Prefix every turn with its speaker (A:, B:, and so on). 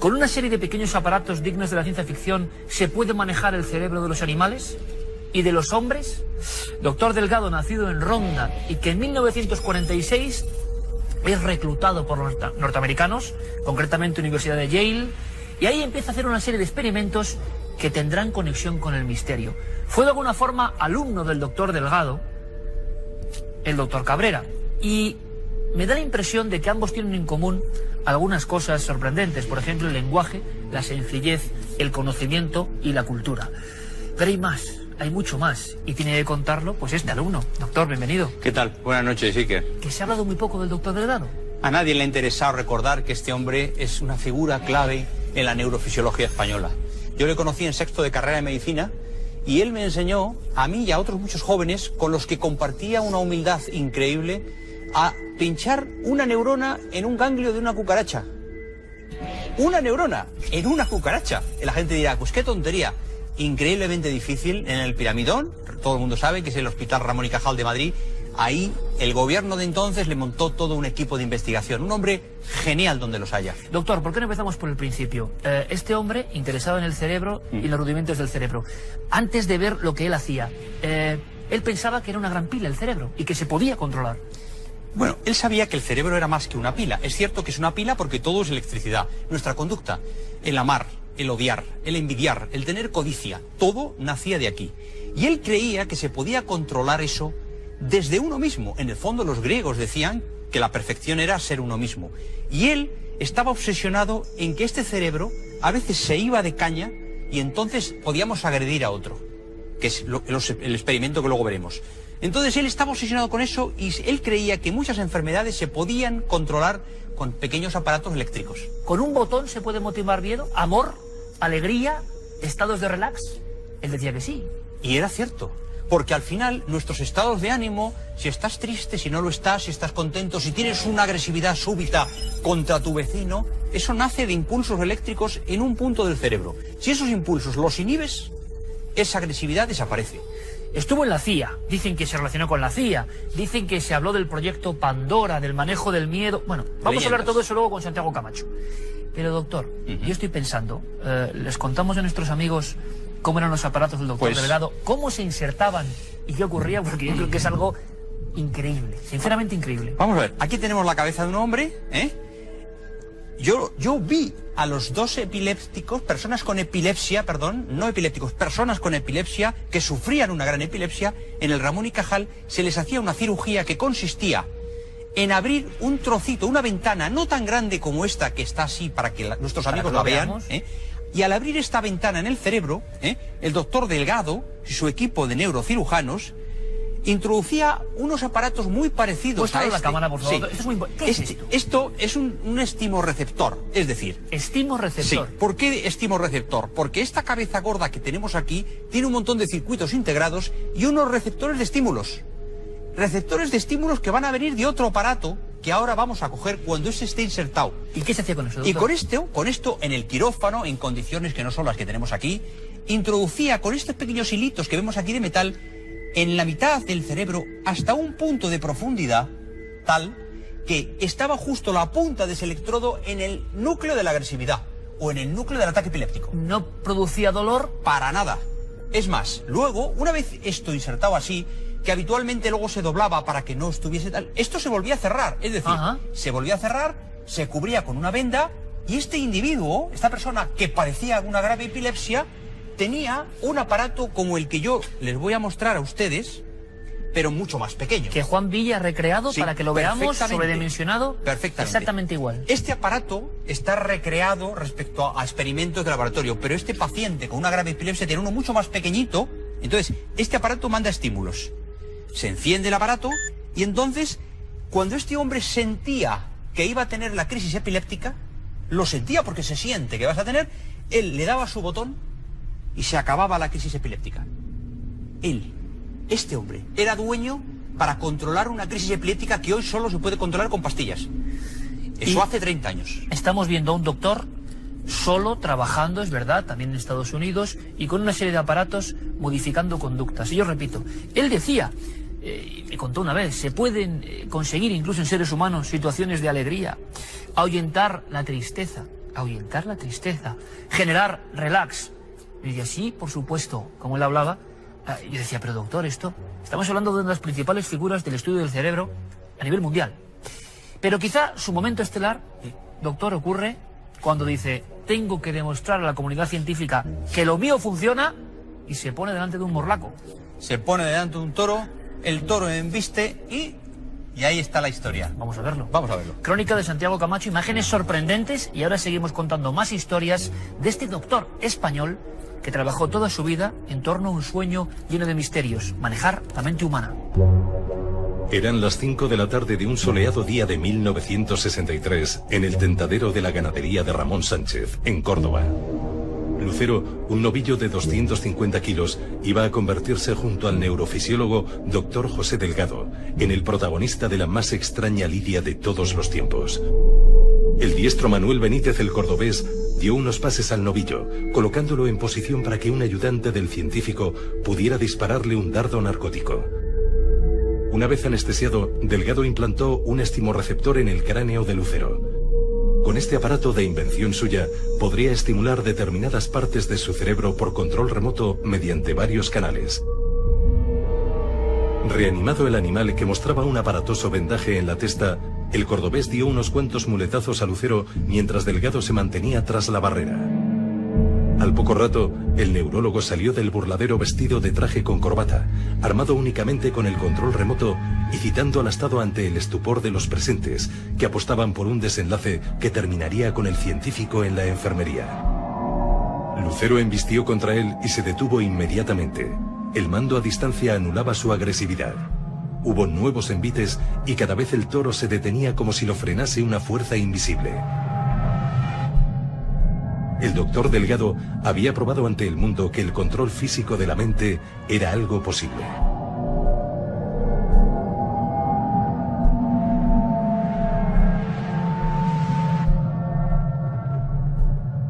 A: ¿Con una serie de pequeños aparatos dignos de la ciencia ficción se puede manejar el cerebro de los animales y de los hombres? Doctor Delgado, nacido en Ronda y que en 1946 es reclutado por los norteamericanos, concretamente Universidad de Yale, y ahí empieza a hacer una serie de experimentos que tendrán conexión con el misterio. Fue de alguna forma alumno del doctor Delgado, el doctor Cabrera, y me da la impresión de que ambos tienen en común algunas cosas sorprendentes, por ejemplo el lenguaje, la sencillez, el conocimiento y la cultura. Pero hay más, hay mucho más, y tiene que contarlo pues este alumno. Doctor, bienvenido.
B: ¿Qué tal? Buenas noches, Iker.
A: Que se ha hablado muy poco del doctor Delgado.
B: A nadie le ha interesado recordar que este hombre es una figura clave en la neurofisiología española. Yo le conocí en sexto de carrera de medicina y él me enseñó, a mí y a otros muchos jóvenes con los que compartía una humildad increíble, a pinchar una neurona en un ganglio de una cucaracha. Una neurona en una cucaracha. Y la gente dirá, pues qué tontería. Increíblemente difícil en el Piramidón, todo el mundo sabe que es el Hospital Ramón y Cajal de Madrid. Ahí el gobierno de entonces le montó todo un equipo de investigación. Un hombre genial donde los haya.
A: Doctor, ¿por qué no empezamos por el principio? Este hombre, interesado en el cerebro y los rudimentos del cerebro, antes de ver lo que él hacía, él pensaba que era una gran pila el cerebro y que se podía controlar.
B: Bueno, él sabía que el cerebro era más que una pila. Es cierto que es una pila porque todo es electricidad. Nuestra conducta, el amar, el odiar, el envidiar, el tener codicia, todo nacía de aquí. Y él creía que se podía controlar eso desde uno mismo. En el fondo los griegos decían que la perfección era ser uno mismo. Y él estaba obsesionado en que este cerebro a veces se iba de caña y entonces podíamos agredir a otro, que es el experimento que luego veremos. Entonces él estaba obsesionado con eso y él creía que muchas enfermedades se podían controlar con pequeños aparatos eléctricos.
A: ¿Con un botón se puede motivar miedo, amor, alegría, estados de relax? Él decía que sí.
B: Y era cierto. Porque al final nuestros estados de ánimo, si estás triste, si no lo estás, si estás contento, si tienes una agresividad súbita contra tu vecino, eso nace de impulsos eléctricos en un punto del cerebro. Si esos impulsos los inhibes, esa agresividad desaparece.
A: Estuvo en la CIA, dicen que se relacionó con la CIA, dicen que se habló del proyecto Pandora, del manejo del miedo. Bueno, vamos a hablar todo eso luego con Santiago Camacho. Pero doctor, yo estoy pensando, les contamos a nuestros amigos cómo eran los aparatos del doctor Delgado, cómo se insertaban y qué ocurría, porque yo creo que es algo increíble, sinceramente increíble.
B: Vamos a ver, aquí tenemos la cabeza de un hombre, Yo vi a los dos epilépticos, personas con epilepsia, perdón, no epilépticos, personas con epilepsia que sufrían una gran epilepsia, en el Ramón y Cajal se les hacía una cirugía que consistía en abrir un trocito, una ventana no tan grande como esta que está así para que nuestros amigos la vean, y al abrir esta ventana en el cerebro, el doctor Delgado y su equipo de neurocirujanos introducía unos aparatos muy parecidos a este.
A: La cámara, por favor.
B: Sí.
A: Esto es muy ¿Qué es esto?
B: Esto es un estimorreceptor, es decir...
A: ¿Estimorreceptor?
B: Sí. ¿Por qué estimorreceptor? Porque esta cabeza gorda que tenemos aquí tiene un montón de circuitos integrados y unos receptores de estímulos. Receptores de estímulos que van a venir de otro aparato que ahora vamos a coger cuando ese esté insertado.
A: ¿Y qué se hacía con eso, doctor?
B: Y con esto en el quirófano, en condiciones que no son las que tenemos aquí, introducía con estos pequeños hilitos que vemos aquí de metal en la mitad del cerebro hasta un punto de profundidad tal que estaba justo la punta de ese electrodo en el núcleo de la agresividad o en el núcleo del ataque epiléptico.
A: ¿No producía dolor?
B: Para nada. Es más, luego, una vez esto insertado así, que habitualmente luego se doblaba para que no estuviese tal, esto se volvía a cerrar, es decir, se volvía a cerrar, se cubría con una venda y este individuo, esta persona que padecía una grave epilepsia, tenía un aparato como el que yo les voy a mostrar a ustedes, pero mucho más pequeño.
A: Que Juan Villa ha recreado, sí, para que lo veamos, sobredimensionado.
B: Perfectamente.
A: Exactamente igual.
B: Este aparato está recreado respecto a experimentos de laboratorio, pero este paciente con una grave epilepsia tiene uno mucho más pequeñito. Entonces, este aparato manda estímulos. Se enciende el aparato y entonces, cuando este hombre sentía que iba a tener la crisis epiléptica, lo sentía porque se siente que vas a tener, él le daba su botón y se acababa la crisis epiléptica. Este hombre, era dueño para controlar una crisis epiléptica que hoy solo se puede controlar con pastillas. Eso hace 30 años.
A: Estamos viendo a un doctor solo, trabajando, es verdad, también en Estados Unidos, y con una serie de aparatos modificando conductas. Y yo repito, él decía, me contó una vez, se pueden conseguir incluso en seres humanos situaciones de alegría, ahuyentar la tristeza, ahuyentar la tristeza, generar relax. Y así, por supuesto, como él hablaba, yo decía, pero doctor, estamos hablando de una de las principales figuras del estudio del cerebro a nivel mundial. Pero quizá su momento estelar, doctor, ocurre cuando dice, tengo que demostrar a la comunidad científica que lo mío funciona, y se pone delante de un morlaco.
B: Se pone delante de un toro, el toro embiste y ahí está la historia.
A: Vamos a verlo.
B: Vamos a verlo.
A: Crónica de Santiago Camacho, imágenes sorprendentes, y ahora seguimos contando más historias de este doctor español que trabajó toda su vida en torno a un sueño lleno de misterios, manejar la mente humana.
C: Eran las 5 de la tarde de un soleado día de 1963 en el tentadero de la ganadería de Ramón Sánchez, en Córdoba. Lucero, un novillo de 250 kilos, iba a convertirse junto al neurofisiólogo Dr. José Delgado en el protagonista de la más extraña lidia de todos los tiempos. El diestro Manuel Benítez, el cordobés, dio unos pases al novillo, colocándolo en posición para que un ayudante del científico pudiera dispararle un dardo narcótico. Una vez anestesiado, Delgado implantó un estimorreceptor en el cráneo de Lucero. Con este aparato de invención suya, podría estimular determinadas partes de su cerebro por control remoto mediante varios canales. Reanimado el animal, que mostraba un aparatoso vendaje en la testa, el cordobés dio unos cuantos muletazos a Lucero mientras Delgado se mantenía tras la barrera. Al poco rato, el neurólogo salió del burladero vestido de traje con corbata, armado únicamente con el control remoto y citando al Estado ante el estupor de los presentes, que apostaban por un desenlace que terminaría con el científico en la enfermería. Lucero embistió contra él y se detuvo inmediatamente. El mando a distancia anulaba su agresividad. Hubo nuevos envites y cada vez el toro se detenía como si lo frenase una fuerza invisible. El doctor Delgado había probado ante el mundo que el control físico de la mente era algo posible.